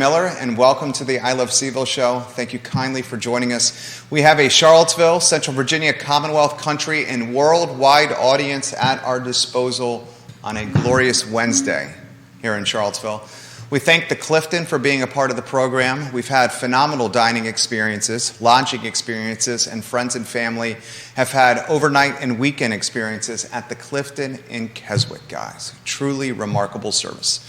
Miller, and welcome to the I Love CVille Show. Thank you kindly for joining us. We have a Charlottesville, Central Virginia, Commonwealth country, and worldwide audience at our disposal on a glorious Wednesday here in Charlottesville. We thank the Clifton for being a part of the program. We've had phenomenal dining experiences, lodging experiences, and friends and family have had overnight and weekend experiences at the Clifton in Keswick, guys. Truly remarkable service.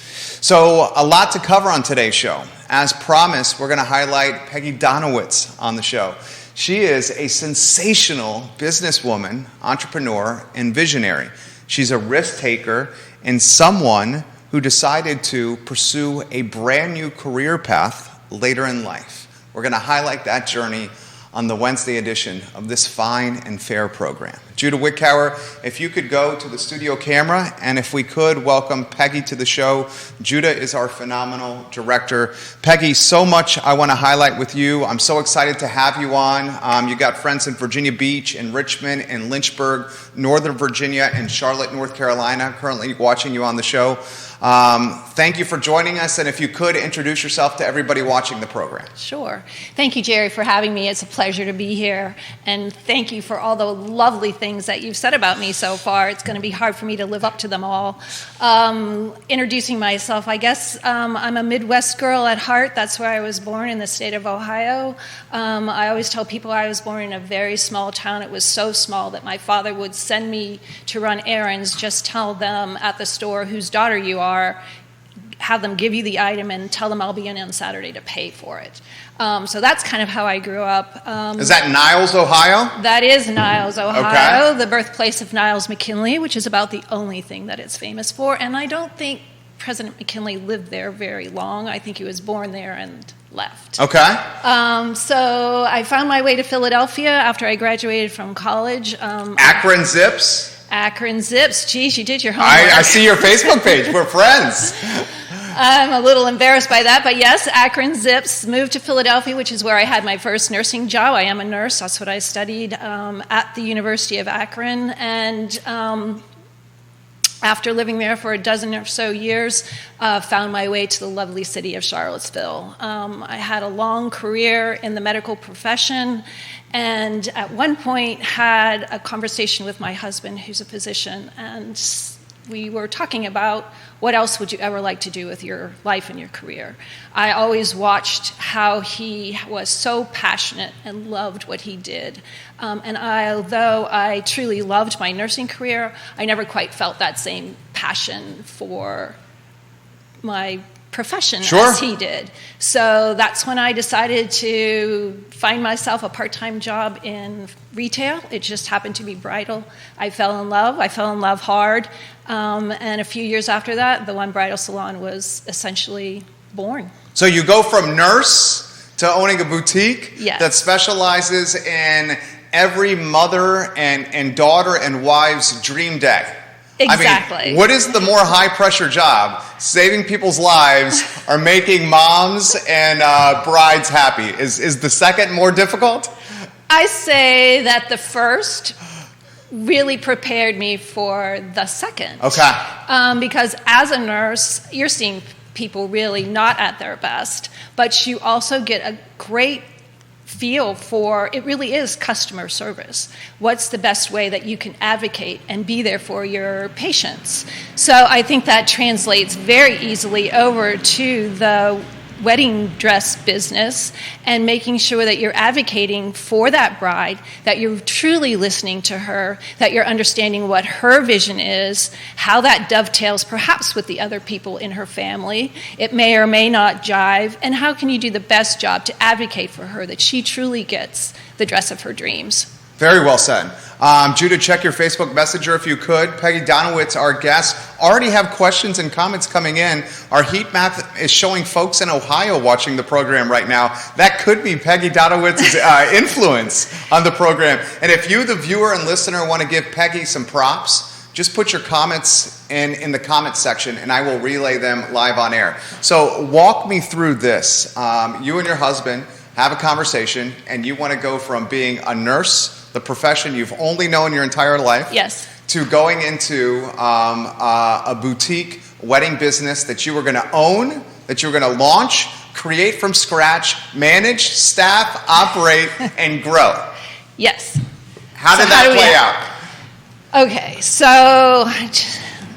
So a lot to cover on today's show. As promised, we're going to highlight Peggie Donowitz on the show. She is a sensational businesswoman, entrepreneur, and visionary. She's a risk taker and someone who decided to pursue a brand new career path later in life. We're going to highlight that journey on the Wednesday edition of this fine and fair program. Judah Wickower, if you could go to the studio camera, and if we could welcome Peggie to the show. Judah is our phenomenal director. Peggie, so much I want to highlight with you. I'm so excited to have you on. You got friends in Virginia Beach, in Richmond, in Lynchburg, Northern Virginia, and Charlotte, North Carolina, currently watching you on the show. Thank you for joining us, and if you could introduce yourself to everybody watching the program. Sure. Thank you, Jerry, for having me. It's a pleasure to be here, and thank you for all the lovely things that you've said about me so far. It's going to be hard for me to live up to them all. Introducing myself, I guess I'm a Midwest girl at heart. That's where I was born, in the state of Ohio. I always tell people I was born in a very small town. It was so small that my father would send me to run errands. Just tell them at the store whose daughter you are, have them give you the item, and tell them I'll be in on Saturday to pay for it. So that's kind of how I grew up. Is that Niles, Ohio? That is Niles, Ohio, okay. The birthplace of Niles McKinley, which is about the only thing that it's famous for. And I don't think President McKinley lived there very long. I think he was born there and left. Okay. So I found my way to Philadelphia after I graduated from college. Akron Zips? Akron Zips. Geez, you did your homework. I see your Facebook page. We're friends. I'm a little embarrassed by that, but yes, Akron Zips. Moved to Philadelphia, which is where I had my first nursing job. I am a nurse. That's what I studied at the University of Akron. And after living there for a dozen or so years, found my way to the lovely city of Charlottesville. I had a long career in the medical profession, and at one point had a conversation with my husband, who's a physician, and we were talking about what else would you ever like to do with your life and your career. I always watched how he was so passionate and loved what he did. And although I truly loved my nursing career, I never quite felt that same passion for my profession as he did. So that's when I decided to find myself a part-time job in retail. It just happened to be bridal. I fell in love hard. And a few years after that, the One Bridal Salon was essentially born. So you go from nurse to owning a boutique that specializes in every mother and daughter and wife's dream day. Exactly. I mean, what is the more high-pressure job? Saving people's lives or making moms and brides happy? Is the second more difficult? I say that the first really prepared me for the second. Okay. Because as a nurse, you're seeing people really not at their best, but you also get a great feel for, it really is customer service. What's the best way that you can advocate and be there for your patients? So I think that translates very easily over to the wedding dress business and making sure that you're advocating for that bride, that you're truly listening to her, that you're understanding what her vision is, how that dovetails perhaps with the other people in her family. It may or may not jive, and how can you do the best job to advocate for her that she truly gets the dress of her dreams. Very well said. Judah, check your Facebook Messenger if you could. Peggie Donowitz, our guest, already have questions and comments coming in. Our heat map is showing folks in Ohio watching the program right now. That could be Peggie Donowitz's influence on the program. And if you, the viewer and listener, want to give Peggie some props, just put your comments in the comment section and I will relay them live on air. So walk me through this. You and your husband have a conversation and you want to go from being a nurse, the profession you've only known your entire life, yes, to going into a boutique wedding business that you were going to own, that you were going to launch, create from scratch, manage, staff, operate, and grow. Yes. How did that play out? Okay, so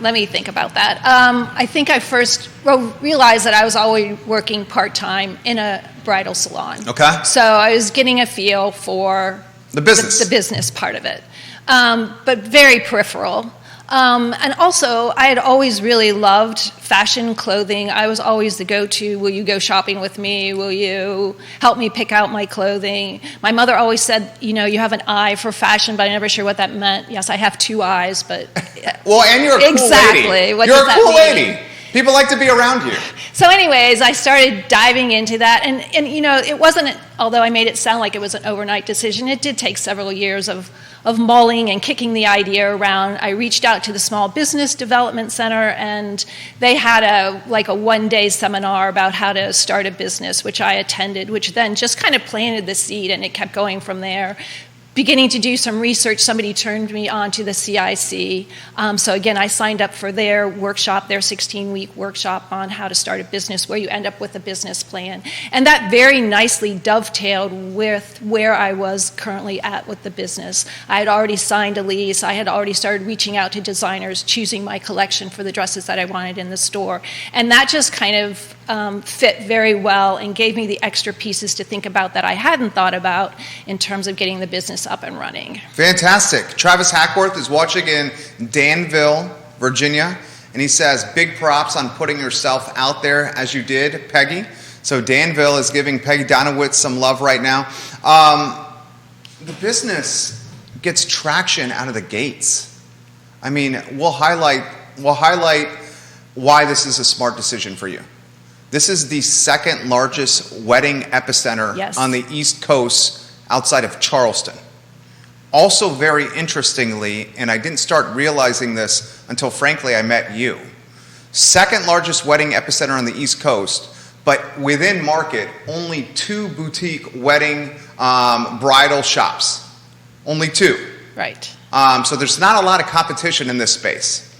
let me think about that. I think I first realized that I was always working part-time in a bridal salon. Okay. So I was getting a feel for the business part of it, but very peripheral. And also, I had always really loved fashion clothing. I was always the go-to, will you go shopping with me? Will you help me pick out my clothing? My mother always said, you know, you have an eye for fashion, but I'm never sure what that meant. Yes, I have two eyes, but... Well, and you're a cool exactly. lady. What you're does a that cool mean? lady. People like to be around you. So anyways, I started diving into that. And you know, it wasn't, although I made it sound like it was an overnight decision, it did take several years of mulling and kicking the idea around. I reached out to the Small Business Development Center, and they had a one-day seminar about how to start a business, which I attended, which then just kind of planted the seed, and it kept going from there. Beginning to do some research, somebody turned me on to the CIC. So again, I signed up for their workshop, their 16-week workshop on how to start a business, where you end up with a business plan. And that very nicely dovetailed with where I was currently at with the business. I had already signed a lease. I had already started reaching out to designers, choosing my collection for the dresses that I wanted in the store. And that just kind of fit very well and gave me the extra pieces to think about that I hadn't thought about in terms of getting the business up and running. Fantastic. Travis Hackworth is watching in Danville, Virginia, and he says, big props on putting yourself out there as you did, Peggie. So Danville is giving Peggie Donowitz some love right now. The business gets traction out of the gates. I mean, we'll highlight why this is a smart decision for you. This is the second largest wedding epicenter on the East Coast outside of Charleston. Also very interestingly, and I didn't start realizing this until frankly I met you, second largest wedding epicenter on the East Coast, but within market, only 2 boutique wedding bridal shops. Only 2. Right. So there's not a lot of competition in this space.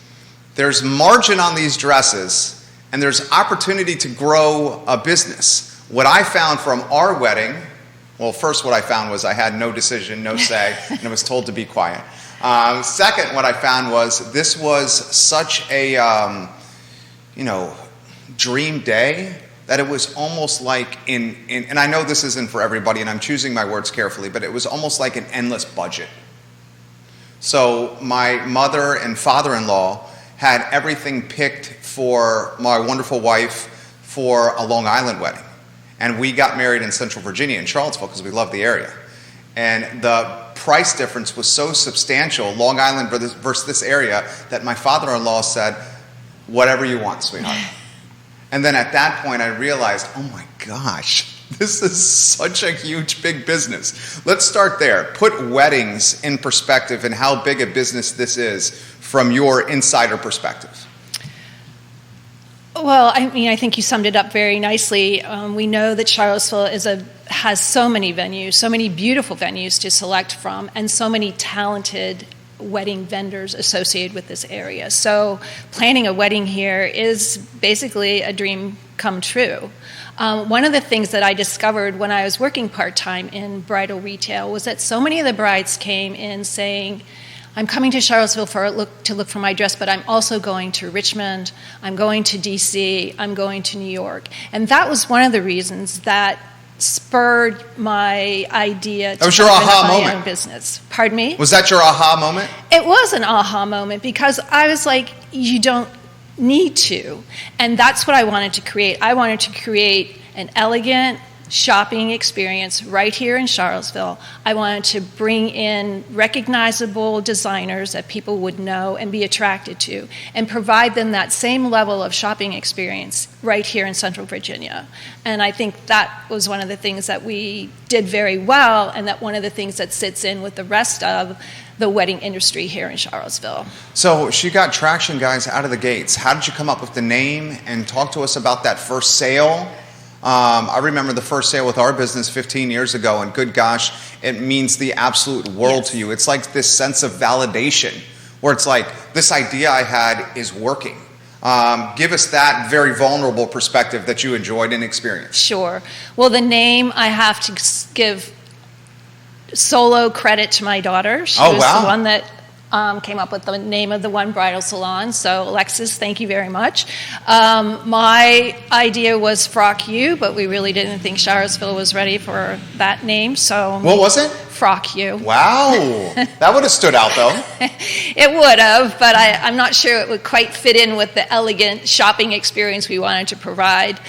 There's margin on these dresses, and there's opportunity to grow a business. What I found from our wedding, well, first what I found was I had no decision, no say, and I was told to be quiet. Second, what I found was this was such a, dream day that it was almost like and I know this isn't for everybody, and I'm choosing my words carefully, but it was almost like an endless budget. So my mother and father-in-law had everything picked for my wonderful wife for a Long Island wedding. And we got married in Central Virginia in Charlottesville because we love the area. And the price difference was so substantial, Long Island versus this area, that my father-in-law said, whatever you want, sweetheart. And then at that point I realized, oh my gosh, this is such a huge, big business. Let's start there. Put weddings in perspective and how big a business this is from your insider perspective. Well, I mean, I think you summed it up very nicely. We know that Charlottesville has so many venues, so many beautiful venues to select from, and so many talented wedding vendors associated with this area. So planning a wedding here is basically a dream come true. One of the things that I discovered when I was working part-time in bridal retail was that so many of the brides came in saying, I'm coming to Charlottesville to look for my dress, but I'm also going to Richmond, I'm going to DC, I'm going to New York. And that was one of the reasons that spurred my idea to open up my own business. Pardon me? Was that your aha moment? It was an aha moment because I was like, you don't need to. And that's what I wanted to create. I wanted to create an elegant shopping experience right here in Charlottesville. I wanted to bring in recognizable designers that people would know and be attracted to, and provide them that same level of shopping experience right here in Central Virginia. And I think that was one of the things that we did very well, and that one of the things that sits in with the rest of the wedding industry here in Charlottesville. So she got traction, guys, out of the gates. How did you come up with the name? And talk to us about that first sale. I remember the first sale with our business 15 years ago, and good gosh, it means the absolute world to you. It's like this sense of validation where it's like, this idea I had is working. Give us that very vulnerable perspective that you enjoyed and experienced. Sure. Well, the name, I have to give solo credit to my daughter. She was the one that came up with the name of the One Bridal Salon. So, Alexis, thank you very much. My idea was Frock You, but we really didn't think Charlottesville was ready for that name. So, what was it? Frock You. Wow. That would have stood out, though. It would have, but I'm not sure it would quite fit in with the elegant shopping experience we wanted to provide.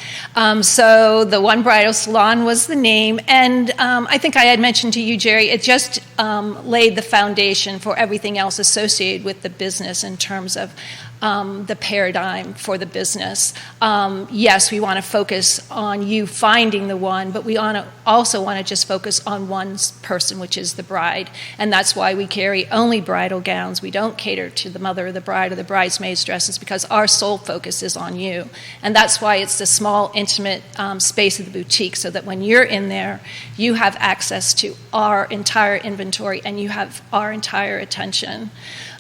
So the One Bridal Salon was the name, and I think I had mentioned to you, Jerry, it just laid the foundation for everything else associated with the business in terms of the paradigm for the business. Yes, we want to focus on you finding the one, but we also want to just focus on one person, which is the bride. And that's why we carry only bridal gowns. We don't cater to the mother of the bride or the bridesmaid's dresses, because our sole focus is on you. And that's why it's the small, intimate space of the boutique, so that when you're in there, you have access to our entire inventory and you have our entire attention.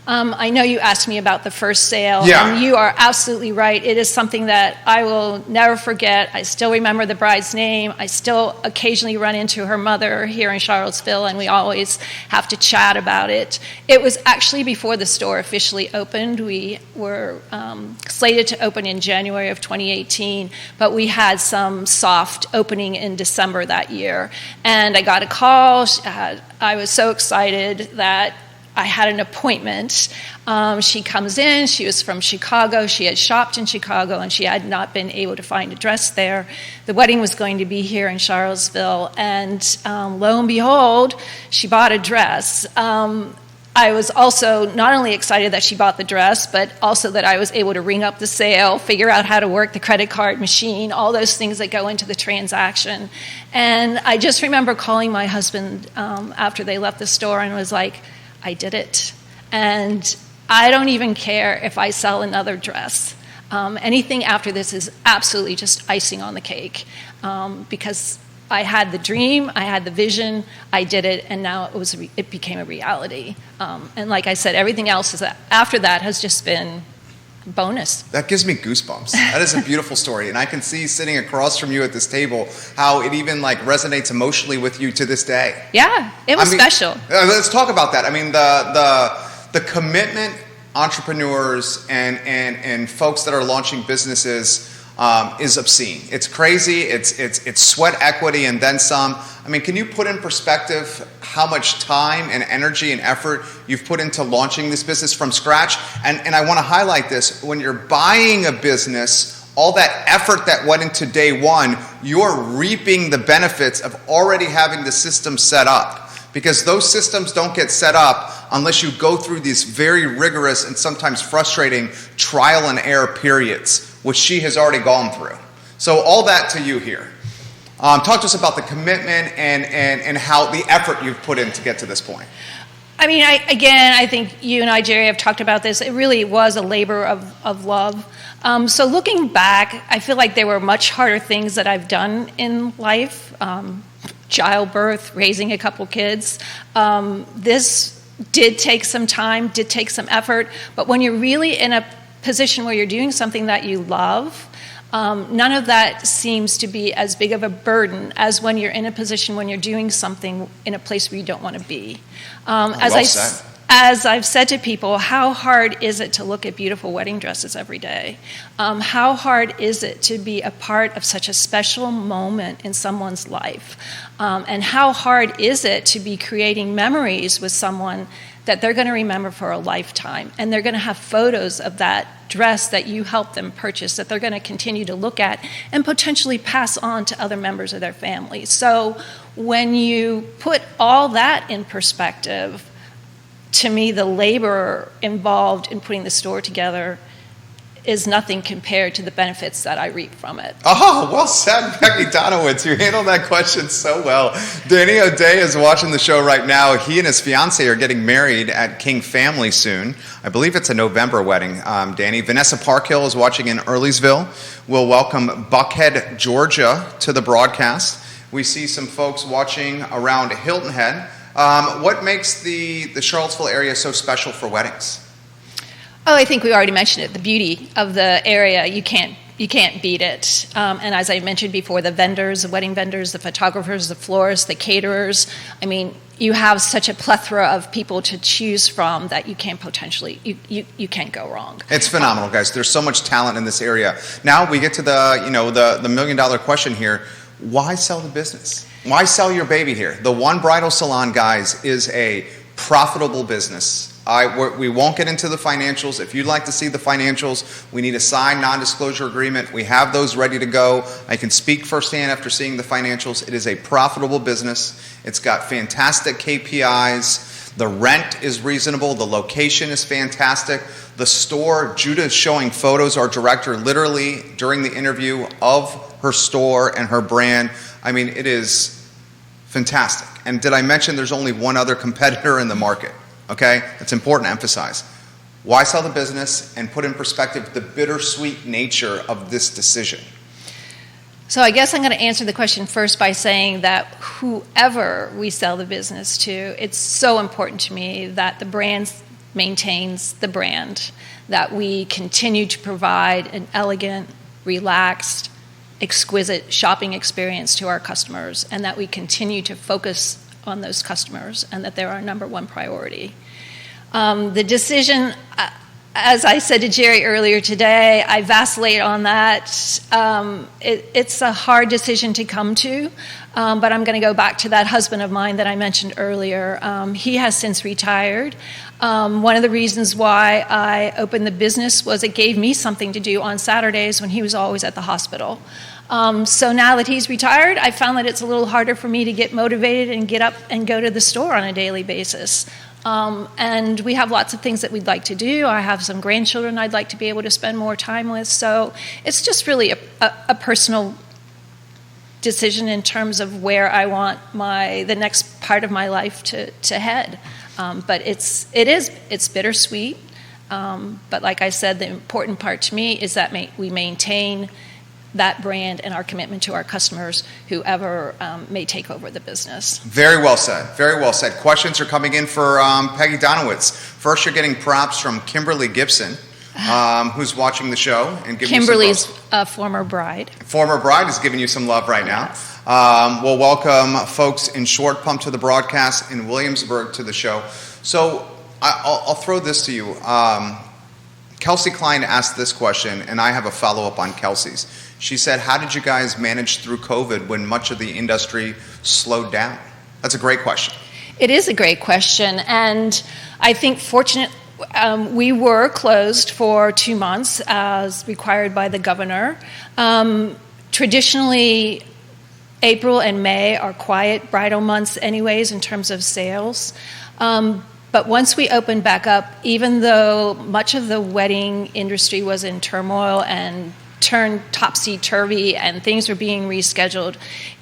I know you asked me about the first sale, and you are absolutely right. It is something that I will never forget. I still remember the bride's name. I still occasionally run into her mother here in Charlottesville, and we always have to chat about it. It was actually before the store officially opened. We were slated to open in January of 2018, but we had some soft opening in December that year. And I got a call. I was so excited that I had an appointment. She comes in. She was from Chicago. She had shopped in Chicago, and she had not been able to find a dress there. The wedding was going to be here in Charlottesville, and lo and behold, she bought a dress. I was also not only excited that she bought the dress, but also that I was able to ring up the sale, figure out how to work the credit card machine, all those things that go into the transaction. And I just remember calling my husband after they left the store and was like, I did it. And I don't even care if I sell another dress. Anything after this is absolutely just icing on the cake, because I had the dream, I had the vision, I did it, and now it became a reality. And like I said, everything else after that has just been bonus. That gives me goosebumps. That is a beautiful story, and I can see sitting across from you at this table how it even resonates emotionally with you to this day. Yeah, it was special. Let's talk about that. I mean, the commitment entrepreneurs and folks that are launching businesses is obscene. It's crazy. It's sweat equity and then some. I mean, can you put in perspective how much time and energy and effort you've put into launching this business from scratch? And I want to highlight this. When you're buying a business, all that effort that went into day one, you're reaping the benefits of already having the system set up. Because those systems don't get set up unless you go through these very rigorous and sometimes frustrating trial and error periods, which she has already gone through. So all that to you here. Talk to us about the commitment and how the effort you've put in to get to this point. I mean, I think you and I, Jerry, have talked about this. It really was a labor of love. So looking back, I feel like there were much harder things that I've done in life. Childbirth, raising a couple kids. This did take some time, did take some effort, but when you're really in a position where you're doing something that you love, none of that seems to be as big of a burden as when you're in a position when you're doing something in a place where you don't want to be. As I've said to people, how hard is it to look at beautiful wedding dresses every day? How hard is it to be a part of such a special moment in someone's life? And how hard is it to be creating memories with someone that they're going to remember for a lifetime? And they're going to have photos of that dress that you helped them purchase that they're going to continue to look at and potentially pass on to other members of their family. So when you put all that in perspective, to me, the labor involved in putting the store together is nothing compared to the benefits that I reap from it. Oh, well said, Peggie Donowitz. You handled that question so well. Danny O'Day is watching the show right now. He and his fiance are getting married at King Family soon. I believe it's a November wedding, Danny. Vanessa Parkhill is watching in Earlysville. We'll welcome Buckhead, Georgia to the broadcast. We see some folks watching around Hilton Head. What makes the Charlottesville area so special for weddings? Oh, I think we already mentioned it. The beauty of the area, you can't beat it. And as I mentioned before, the vendors, the wedding vendors, the photographers, the florists, the caterers. I mean, you have such a plethora of people to choose from that you can't potentially, you can't go wrong. It's phenomenal, guys. There's so much talent in this area. Now we get to the million-dollar question here. Why sell the business? Why sell your baby here? The One Bridal Salon, guys, is a profitable business. We won't get into the financials. If you'd like to see the financials, we need a signed non-disclosure agreement. We have those ready to go. I can speak firsthand after seeing the financials. It is a profitable business. It's got fantastic KPIs. The rent is reasonable. The location is fantastic. The store, Judah is showing photos, our director, literally during the interview of her store and her brand. I mean, it is fantastic. And did I mention there's only one other competitor in the market? Okay, it's important to emphasize. Why sell the business, and put in perspective the bittersweet nature of this decision? So I guess I'm going to answer the question first by saying that whoever we sell the business to, it's so important to me that the brand maintains the brand, that we continue to provide an elegant, relaxed, exquisite shopping experience to our customers, and that we continue to focus on those customers, and that they're our number one priority. The decision, as I said to Jerry earlier today, I vacillate on that. It's a hard decision to come to, but I'm going to go back to that husband of mine that I mentioned earlier. He has since retired. One of the reasons why I opened the business was it gave me something to do on Saturdays when he was always at the hospital. So now that he's retired, I found that it's a little harder for me to get motivated and get up and go to the store on a daily basis. And we have lots of things that we'd like to do. I have some grandchildren I'd like to be able to spend more time with. So it's just really a personal decision in terms of where I want the next part of my life to head. But it's bittersweet. But like I said, the important part to me is that we maintain that brand and our commitment to our customers, whoever may take over the business. Very well said. Very well said. Questions are coming in for Peggie Donowitz. First, you're getting props from Kimberly Gibson, who's watching the show and giving Kimberly's you some former bride. Former bride is giving you some love right now. Yes. We'll welcome folks in Short Pump to the broadcast, in Williamsburg to the show. So I'll throw this to you. Kelsey Klein asked this question, and I have a follow-up on Kelsey's. She said, how did you guys manage through COVID when much of the industry slowed down? That's a great question. It is a great question, and I think we were closed for 2 months as required by the governor. Traditionally, April and May are quiet bridal months anyways in terms of sales. But once we opened back up, even though much of the wedding industry was in turmoil and turned topsy-turvy and things were being rescheduled,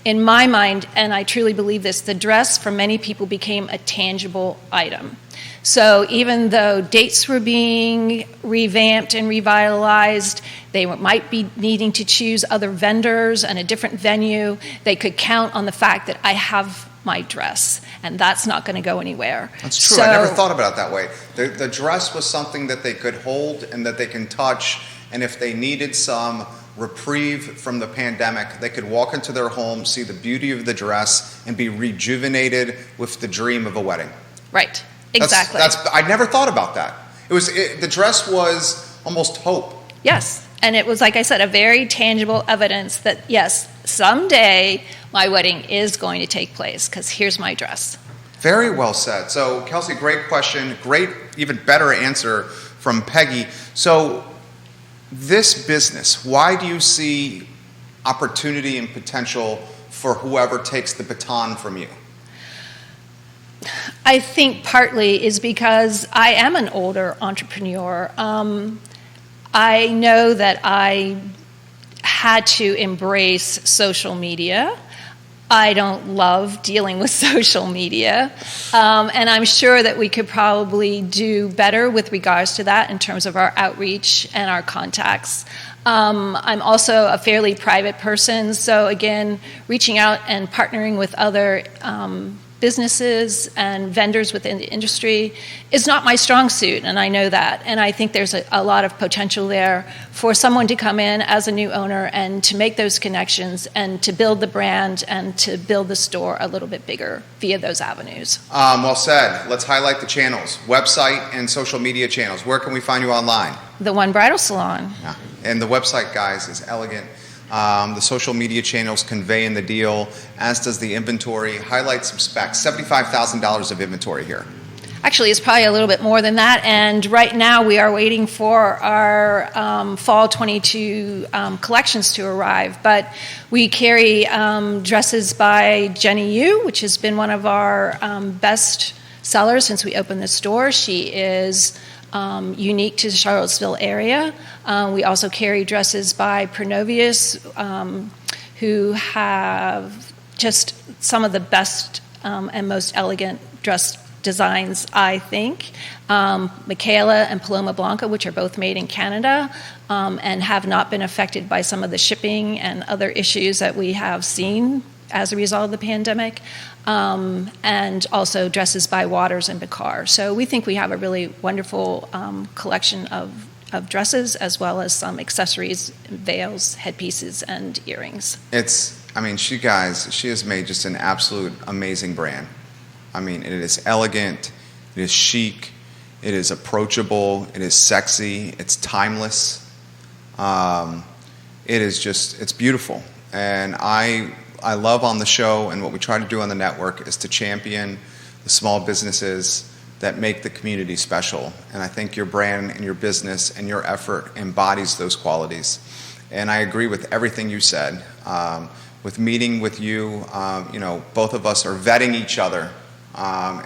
in my mind, and I truly believe this, the dress for many people became a tangible item. So even though dates were being revamped and revitalized, they might be needing to choose other vendors and a different venue, they could count on the fact that I have my dress, and that's not going to go anywhere. That's true. I never thought about it that way. The dress was something that they could hold and that they can touch, and if they needed some reprieve from the pandemic, they could walk into their home, see the beauty of the dress, and be rejuvenated with the dream of a wedding. Right. Exactly. I never thought about that. The dress was almost hope. Yes. And it was, like I said, a very tangible evidence that, yes, someday my wedding is going to take place because here's my dress. Very well said. So, Kelsey, great question. Great, even better answer from Peggie. So, this business, why do you see opportunity and potential for whoever takes the baton from you? I think partly is because I am an older entrepreneur. I know that I had to embrace social media. I don't love dealing with social media. And I'm sure that we could probably do better with regards to that in terms of our outreach and our contacts. I'm also a fairly private person. So again, reaching out and partnering with other businesses and vendors within the industry is not my strong suit, and I know that. And I think there's a lot of potential there for someone to come in as a new owner and to make those connections and to build the brand and to build the store a little bit bigger via those avenues. Well said. Let's highlight the channels, website and social media channels. Where can we find you online? The One Bridal Salon. Yeah. And the website, guys, is elegant. The social media channels convey in the deal, as does the inventory. Highlight some specs. $75,000 of inventory here. Actually, it's probably a little bit more than that. And right now we are waiting for our fall 22 collections to arrive. But we carry dresses by Jenny Yu, which has been one of our best sellers since we opened the store. She is unique to the Charlottesville area. We also carry dresses by Pronovius, who have just some of the best and most elegant dress designs, I think. Michaela and Paloma Blanca, which are both made in Canada and have not been affected by some of the shipping and other issues that we have seen as a result of the pandemic, and also dresses by Waters and Bakar. So we think we have a really wonderful collection of dresses, as well as some accessories, veils, headpieces, and earrings. She has made just an absolute amazing brand. I mean, it is elegant, it is chic, it is approachable, it is sexy, it's timeless. It's beautiful. And I love on the show, and what we try to do on the network is to champion the small businesses that make the community special. And I think your brand and your business and your effort embodies those qualities. And I agree with everything you said. With meeting with you, both of us are vetting each other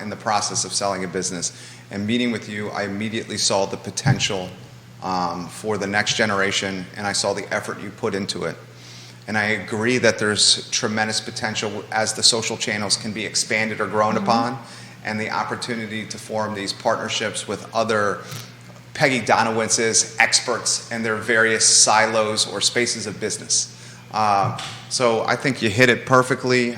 in the process of selling a business. And meeting with you, I immediately saw the potential for the next generation, and I saw the effort you put into it. And I agree that there's tremendous potential as the social channels can be expanded or grown upon, and the opportunity to form these partnerships with other Peggie Donowitz's experts in their various silos or spaces of business. So I think you hit it perfectly.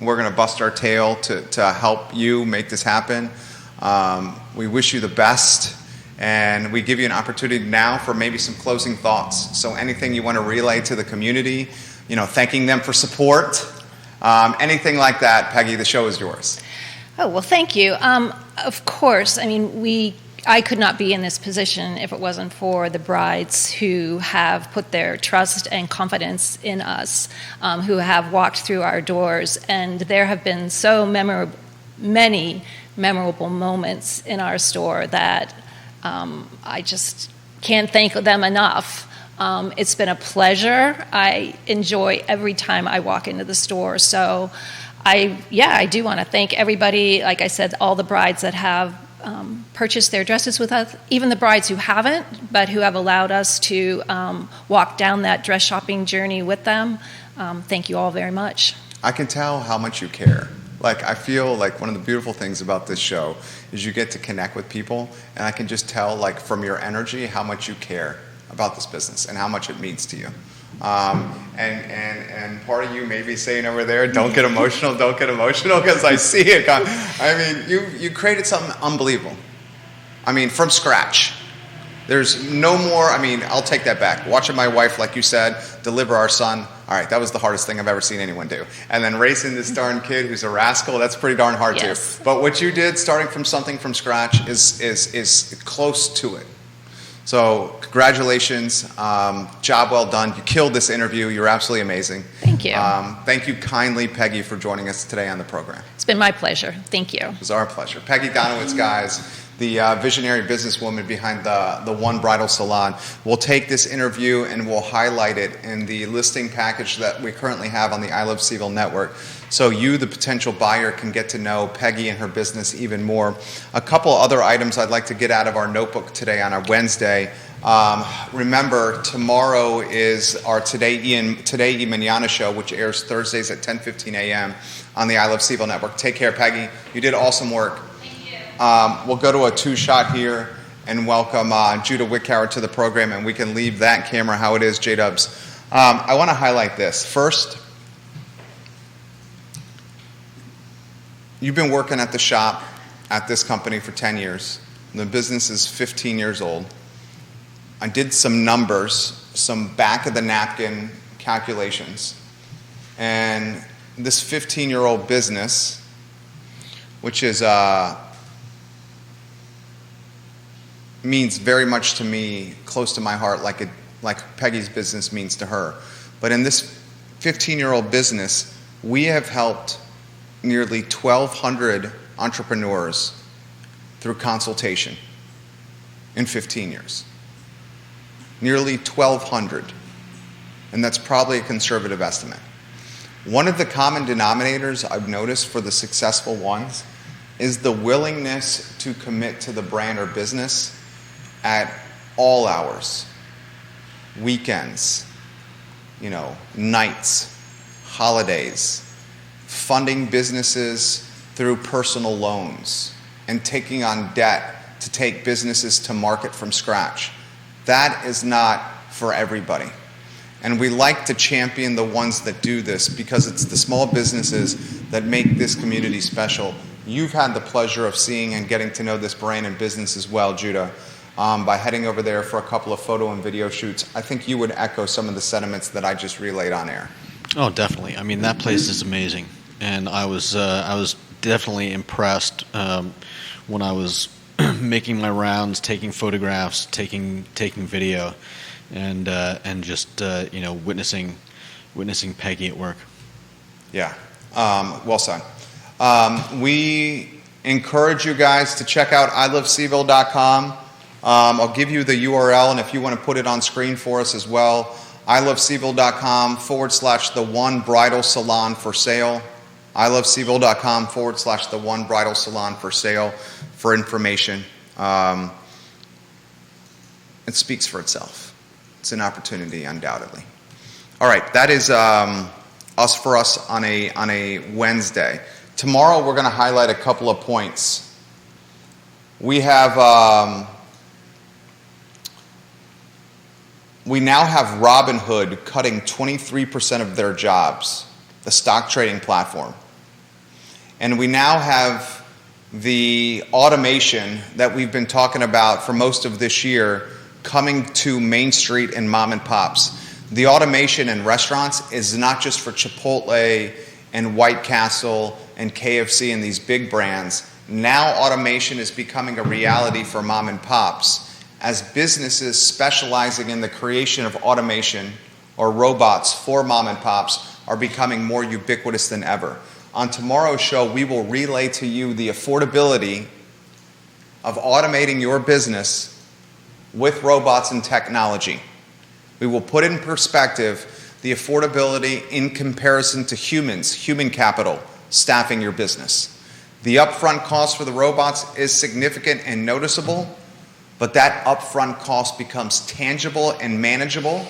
We're going to bust our tail to help you make this happen. We wish you the best. And we give you an opportunity now for maybe some closing thoughts. So anything you want to relay to the community, thanking them for support, anything like that, Peggie, the show is yours. Oh, well, thank you. Of course, I could not be in this position if it wasn't for the brides who have put their trust and confidence in us, who have walked through our doors. And there have been so many memorable moments in our store that I just can't thank them enough. It's been a pleasure. I enjoy every time I walk into the store. So I do want to thank everybody, like I said, all the brides that have purchased their dresses with us, even the brides who haven't, but who have allowed us to walk down that dress shopping journey with them. Thank you all very much. I can tell how much you care. I feel like one of the beautiful things about this show is you get to connect with people, and I can just tell, from your energy, how much you care about this business and how much it means to you. And part of you may be saying over there, don't get emotional, because I see it. You created something unbelievable. From scratch. There's no more, I'll take that back. Watching my wife, like you said, deliver our son, all right, that was the hardest thing I've ever seen anyone do. And then raising this darn kid who's a rascal, that's pretty darn hard too. But what you did, starting from something from scratch, is close to it. So congratulations, job well done. You killed this interview. You're absolutely amazing. Thank you. Thank you kindly, Peggie, for joining us today on the program. It's been my pleasure. Thank you. It was our pleasure. Peggie Donowitz, guys, the visionary businesswoman behind the One Bridal Salon. We'll take this interview and we'll highlight it in the listing package that we currently have on the I Love CVille Network, so you, the potential buyer, can get to know Peggie and her business even more. A couple other items I'd like to get out of our notebook today on our Wednesday. Remember, tomorrow is our Today y Mañana show, which airs Thursdays at 10:15 a.m. on the I Love CVille Network. Take care, Peggie. You did awesome work. We'll go to a two-shot here and welcome Judah Wickower to the program, and we can leave that camera how it is, J-Dubs. I want to highlight this. First, you've been working at the shop at this company for 10 years. The business is 15 years old. I did some numbers, some back of the napkin calculations. And this 15-year-old business, which is means very much to me, close to my heart, like Peggie's business means to her. But in this 15-year-old business, we have helped nearly 1,200 entrepreneurs through consultation in 15 years. Nearly 1,200. And that's probably a conservative estimate. One of the common denominators I've noticed for the successful ones is the willingness to commit to the brand or business at all hours, weekends, nights, holidays, funding businesses through personal loans, and taking on debt to take businesses to market from scratch. That is not for everybody. And we like to champion the ones that do this because it's the small businesses that make this community special. You've had the pleasure of seeing and getting to know this brand and business as well, Judah, by heading over there for a couple of photo and video shoots. I think you would echo some of the sentiments that I just relayed on air. Oh, definitely. I mean, that place is amazing. And I was definitely impressed when I was making my rounds, taking photographs, taking video, and just witnessing Peggie at work. Yeah, well said. We encourage you guys to check out ilovecville.com. I'll give you the URL, and if you want to put it on screen for us as well, ilovecville.com/the one bridal salon for sale. ilovecville.com/the one bridal salon for sale for information. It speaks for itself. It's an opportunity, undoubtedly. All right, that is us for us on a Wednesday. Tomorrow we're going to highlight a couple of points. We have we now have Robinhood cutting 23% of their jobs, the stock trading platform. And we now have the automation that we've been talking about for most of this year coming to Main Street and mom and pops. The automation in restaurants is not just for Chipotle and White Castle and KFC and these big brands. Now automation is becoming a reality for mom and pops as businesses specializing in the creation of automation or robots for mom and pops are becoming more ubiquitous than ever. On tomorrow's show, we will relay to you the affordability of automating your business with robots and technology. We will put in perspective the affordability in comparison to humans, human capital, staffing your business. The upfront cost for the robots is significant and noticeable, but that upfront cost becomes tangible and manageable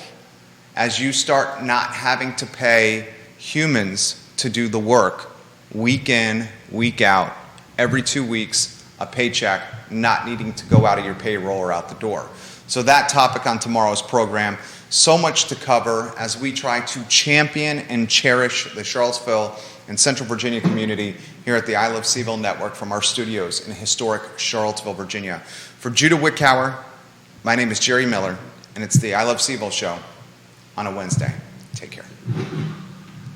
as you start not having to pay humans to do the work week in, week out, every 2 weeks, a paycheck, not needing to go out of your payroll or out the door. So that topic on tomorrow's program, so much to cover as we try to champion and cherish the Charlottesville and Central Virginia community here at the I Love CVille Network from our studios in historic Charlottesville, Virginia. For Judah Wickower, my name is Jerry Miller, and it's the I Love CVille Show on a Wednesday. Take care.